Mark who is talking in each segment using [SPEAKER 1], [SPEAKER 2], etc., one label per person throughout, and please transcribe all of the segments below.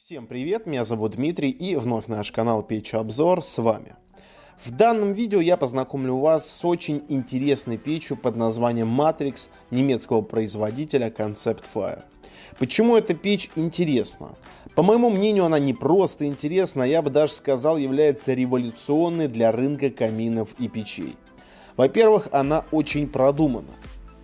[SPEAKER 1] Всем привет, меня зовут Дмитрий и вновь наш канал Печь Обзор с вами. В данном видео я познакомлю вас с очень интересной печью под названием Matrix немецкого производителя Concept Fire. Почему эта печь интересна? По моему мнению, она не просто интересна, а я бы даже сказал, является революционной для рынка каминов и печей. Во-первых, она очень продумана.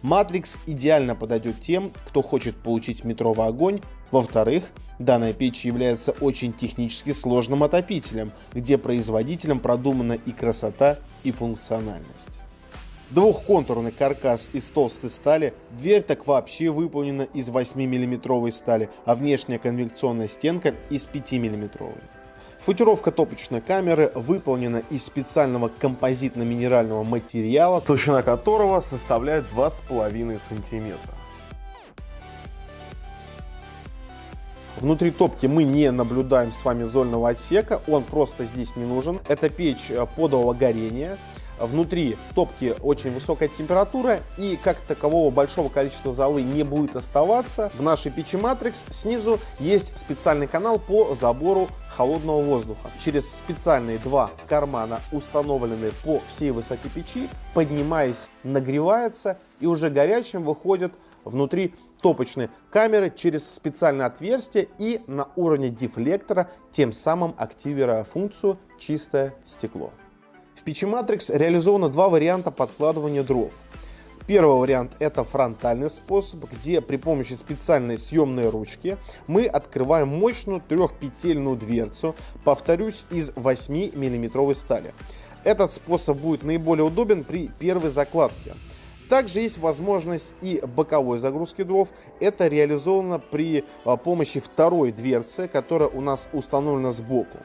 [SPEAKER 1] Matrix идеально подойдет тем, кто хочет получить метровый огонь. Во-вторых, данная печь является очень технически сложным отопителем, где производителем продумана и красота, и функциональность. Двухконтурный каркас из толстой стали, дверь так вообще выполнена из 8-мм стали, а внешняя конвекционная стенка из 5-мм. Футировка топочной камеры выполнена из специального композитно-минерального материала, толщина которого составляет 2,5 см. Внутри топки мы не наблюдаем с вами зольного отсека, он просто здесь не нужен. Это печь подового горения. Внутри топки очень высокая температура и как такового большого количества золы не будет оставаться. В нашей печи Matrix снизу есть специальный канал по забору холодного воздуха. Через специальные два кармана, установленные по всей высоте печи, поднимаясь, нагревается и уже горячим выходит внутри топочной камеры через специальное отверстие и на уровне дефлектора, тем самым активируя функцию «чистое стекло». В печи Matrix реализовано два варианта подкладывания дров. Первый вариант — это фронтальный способ, где при помощи специальной съемной ручки мы открываем мощную трехпетельную дверцу, повторюсь, из 8-мм стали. Этот способ будет наиболее удобен при первой закладке. Также есть возможность и боковой загрузки дров. Это реализовано при помощи второй дверцы, которая у нас установлена сбоку.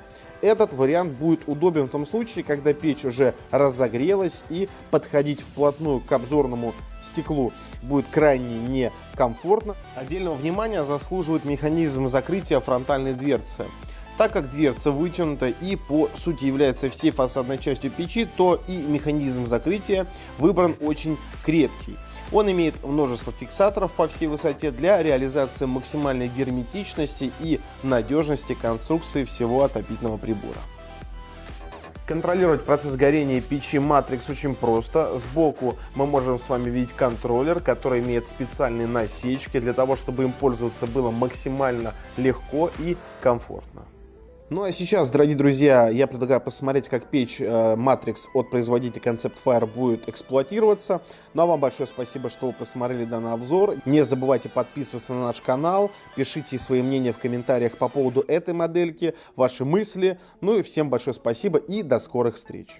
[SPEAKER 1] Этот вариант будет удобен в том случае, когда печь уже разогрелась и подходить вплотную к обзорному стеклу будет крайне некомфортно. Отдельного внимания заслуживает механизм закрытия фронтальной дверцы. Так как дверца вытянута и по сути является всей фасадной частью печи, то и механизм закрытия выбран очень крепкий. Он имеет множество фиксаторов по всей высоте для реализации максимальной герметичности и надежности конструкции всего отопительного прибора. Контролировать процесс горения печи Matrix очень просто. Сбоку мы можем с вами видеть контроллер, который имеет специальные насечки для того, чтобы им пользоваться было максимально легко и комфортно. Ну а сейчас, дорогие друзья, я предлагаю посмотреть, как печь Matrix от производителя Concept Fire будет эксплуатироваться. Ну а вам большое спасибо, что вы посмотрели данный обзор. Не забывайте подписываться на наш канал, пишите свои мнения в комментариях по поводу этой модельки, ваши мысли. Ну и всем большое спасибо и до скорых встреч.